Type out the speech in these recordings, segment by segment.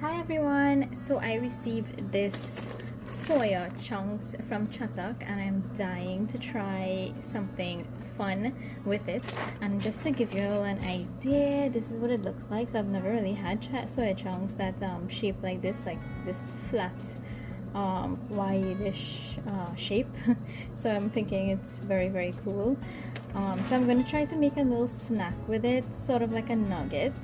Hi everyone, so I received this soya chunks from Chatak and I'm dying to try something fun with it. And just to give you all an idea, this is what it looks like. So I've never really had soya chunks that shaped like this flat wide-ish shape. So I'm thinking it's very cool. So I'm going to try to make a little snack with it, sort of like a nugget.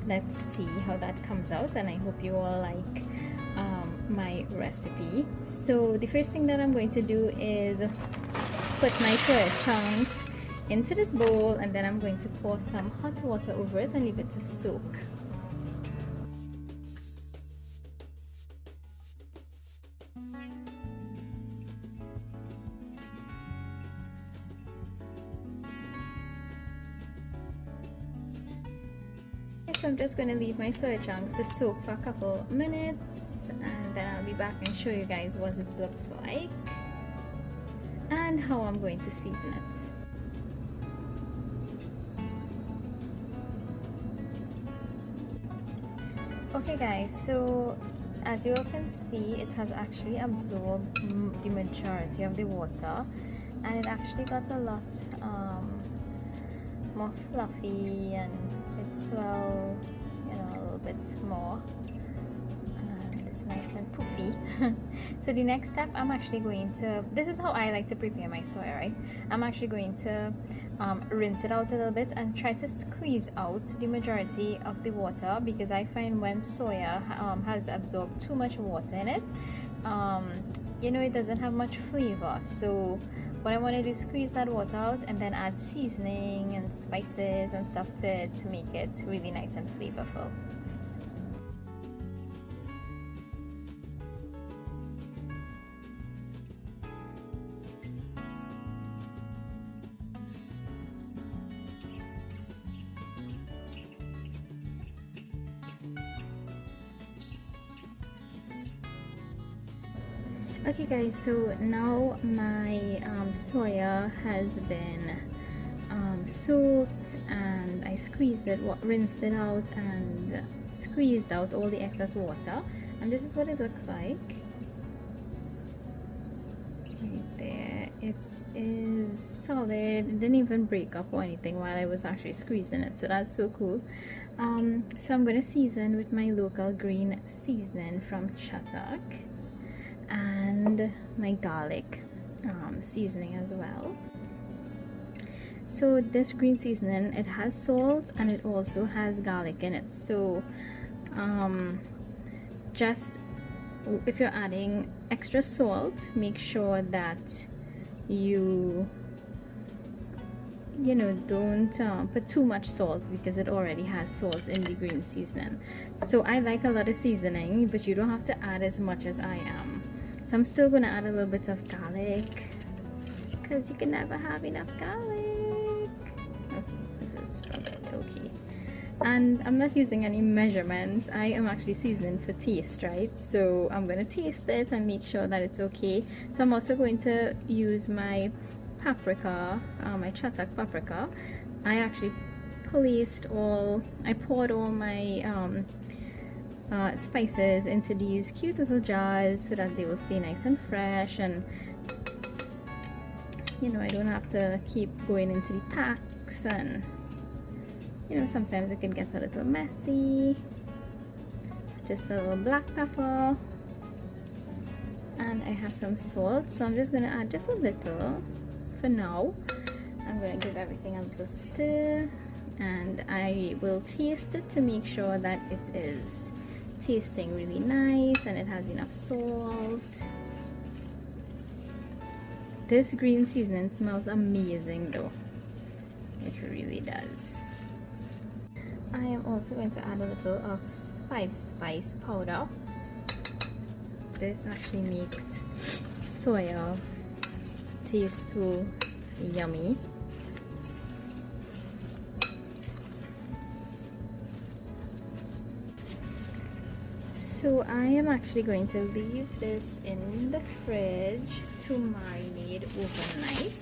Let's see how that comes out, and I hope you all like my recipe. So the first thing that I'm going to do is put my soya chunks into this bowl, and then I'm going to pour some hot water over it and leave it to soak. So I'm just going to leave my soya chunks to soak for a couple minutes, and then I'll be back and show you guys what it looks like and how I'm going to season it. Okay guys, so as you all can see, it has actually absorbed the majority of the water, and it actually got a lot more fluffy, and it's well, you know, a little bit more, and it's nice and poofy. So the next step, I'm actually going to, this is how I like to prepare my soya, right? I'm actually going to rinse it out a little bit and try to squeeze out the majority of the water, because I find when soya has absorbed too much water in it, you know, it doesn't have much flavor. So what I want to do is squeeze that water out and then add seasoning and spices and stuff to it to make it really nice and flavorful. Okay guys, so now my soya has been soaked, and I squeezed it, rinsed it out and squeezed out all the excess water, and this is what it looks like. Right there, it is solid. It didn't even break up or anything while I was actually squeezing it, so that's so cool. So I'm going to season with my local green seasoning from Chatak, and my garlic seasoning as well. So this green seasoning, it has salt and it also has garlic in it. So just if you're adding extra salt, make sure that you know, don't put too much salt, because it already has salt in the green seasoning. So I like a lot of seasoning, but you don't have to add as much as I am. So I'm still going to add a little bit of garlic, because you can never have enough garlic. Okay, this is probably okay. And I'm not using any measurements. I am actually seasoning for taste, right? So I'm going to taste it and make sure that it's okay. So I'm also going to use my paprika, my Chatak paprika. I actually I poured all my spices into these cute little jars so that they will stay nice and fresh, and you know, I don't have to keep going into the packs, and you know, sometimes it can get a little messy. Just a little black pepper, and I have some salt, so I'm just going to add just a little for now. I'm going to give everything a little stir, and I will taste it to make sure that it is tasting really nice and it has enough salt. This green seasoning smells amazing though, it really does. I am also going to add a little of 5-spice powder. This actually makes soya taste so yummy. So I am actually going to leave this in the fridge to marinate overnight.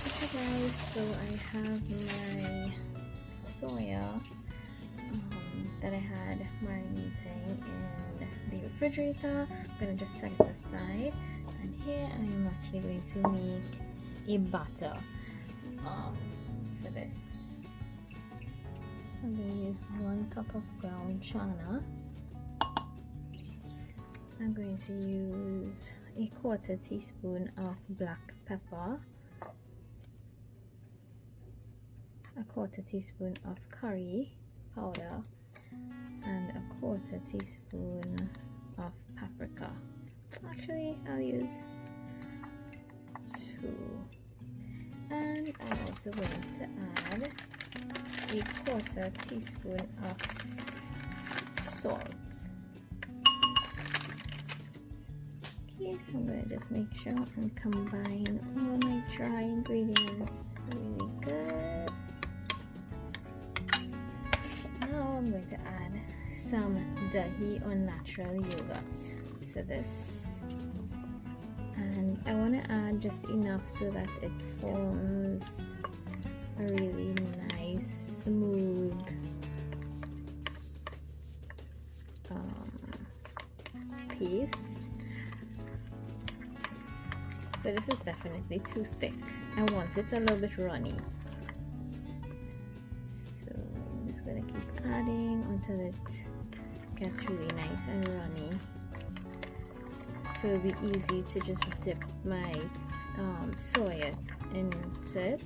Okay guys, so so I have my soya that I had marinating in the refrigerator. I'm going to just set it aside, and here I am actually going to make a batter for this. So I'm going to use 1 cup of ground chana. I'm going to use a 1/4 teaspoon of black pepper, a 1/4 teaspoon of curry powder, and a 1/4 teaspoon of paprika. Actually, I'll use 2. And I'm also going to add a 1/4 teaspoon of salt. Okay, so I'm going to just make sure and combine all my dry ingredients really good. Now I'm going to add some dahi or natural yogurt to this, and I want to add just enough so that it forms a really nice smooth paste. So this is definitely too thick. I want it a little bit runny. So I'm just going to keep adding until it gets really nice and runny. So it'll be easy to just dip my soya into it.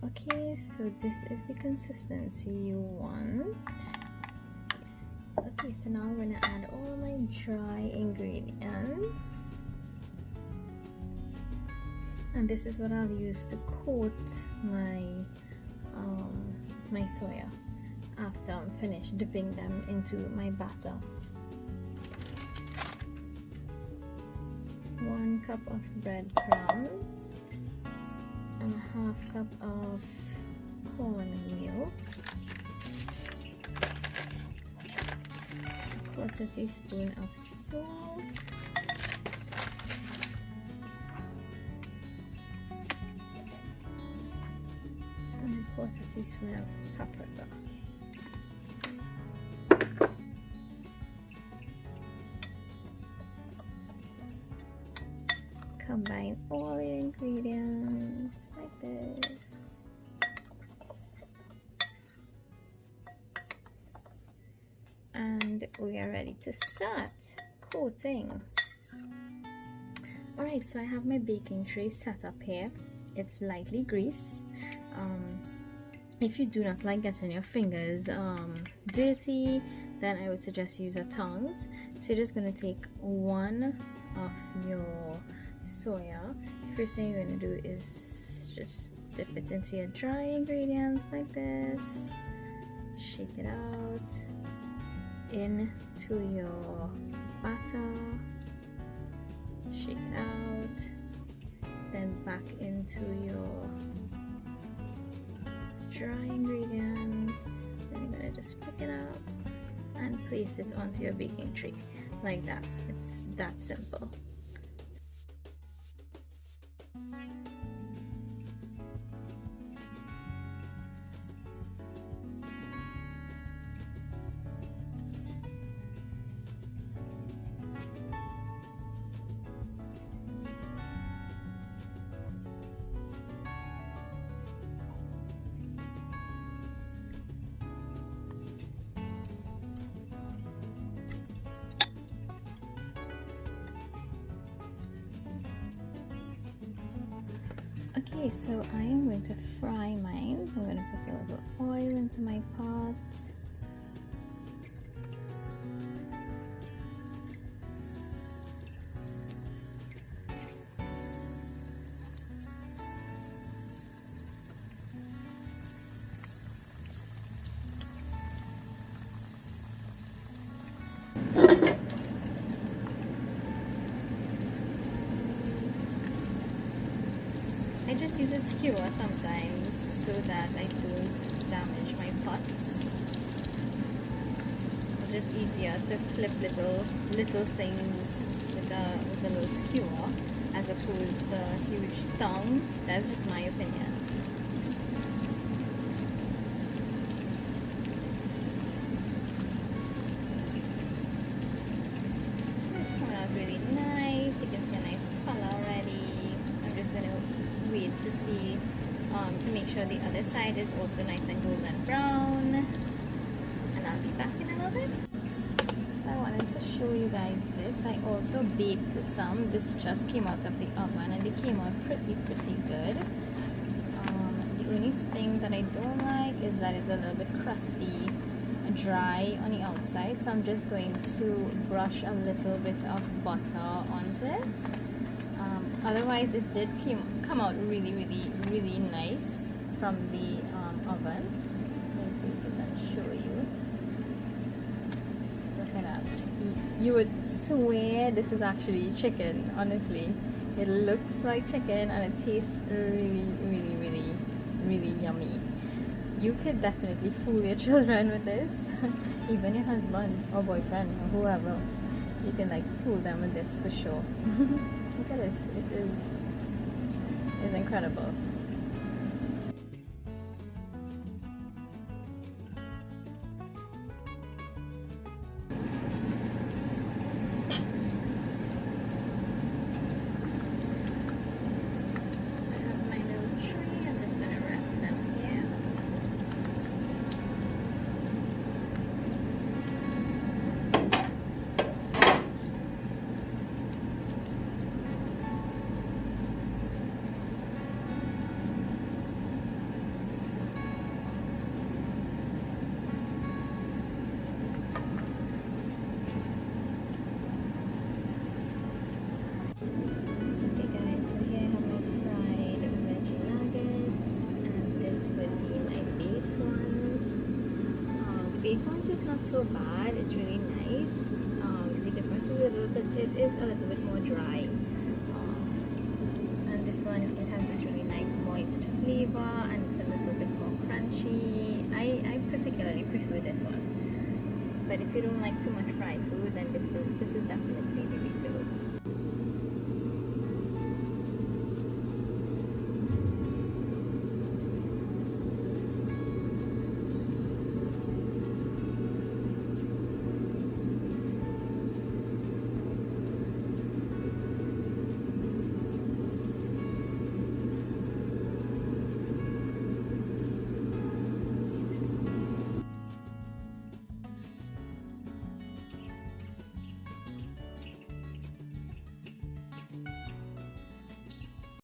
Okay, so this is the consistency you want. Okay, so now I'm going to add all my dry ingredients, and this is what I'll use to coat my my soya after I'm finished dipping them into my batter. 1 cup of breadcrumbs and a 1/2 cup of cornmeal, a 1/4 teaspoon of salt, and a 1/4 teaspoon of paprika. Combine all the ingredients like this. And we are ready to start coating. Alright, so I have my baking tray set up here. It's lightly greased. If you do not like getting your fingers dirty, then I would suggest use a tongs. So you're just going to take 1 of your soya. First thing you're going to do is just dip it into your dry ingredients like this, shake it out into your batter, shake it out, then back into your dry ingredients. Then you're going to just pick it up and place it onto your baking tray like that. It's that simple. Okay, so I am going to fry mine. I'm going to put a little oil into my pot. just use a skewer sometimes so that I don't damage my pots. It's just easier to flip little things with a little skewer as opposed to a huge tongue. That's just my opinion. It's coming out really nice. You can see a nice color already. I'm just gonna wait to see to make sure the other side is also nice and golden brown, and I'll be back in a little bit. So I wanted to show you guys this. I also baked some. This just came out of the oven and they came out pretty good. The only thing that I don't like is that it's a little bit crusty, dry on the outside, so I'm just going to brush a little bit of butter onto it. Otherwise it did come out really nice from the oven. Let me take it and show you. Look at that. You would swear this is actually chicken, honestly. It looks like chicken and it tastes really yummy. You could definitely fool your children with this. Even your husband or boyfriend or whoever. You can like fool them with this for sure. Look at this. It's incredible. Ones is not so bad, it's really nice. The difference is it is a little bit more dry. And this one, it has this really nice moist flavor and it's a little bit more crunchy. I particularly prefer this one. But if you don't like too much fried food, then this is definitely the way to go.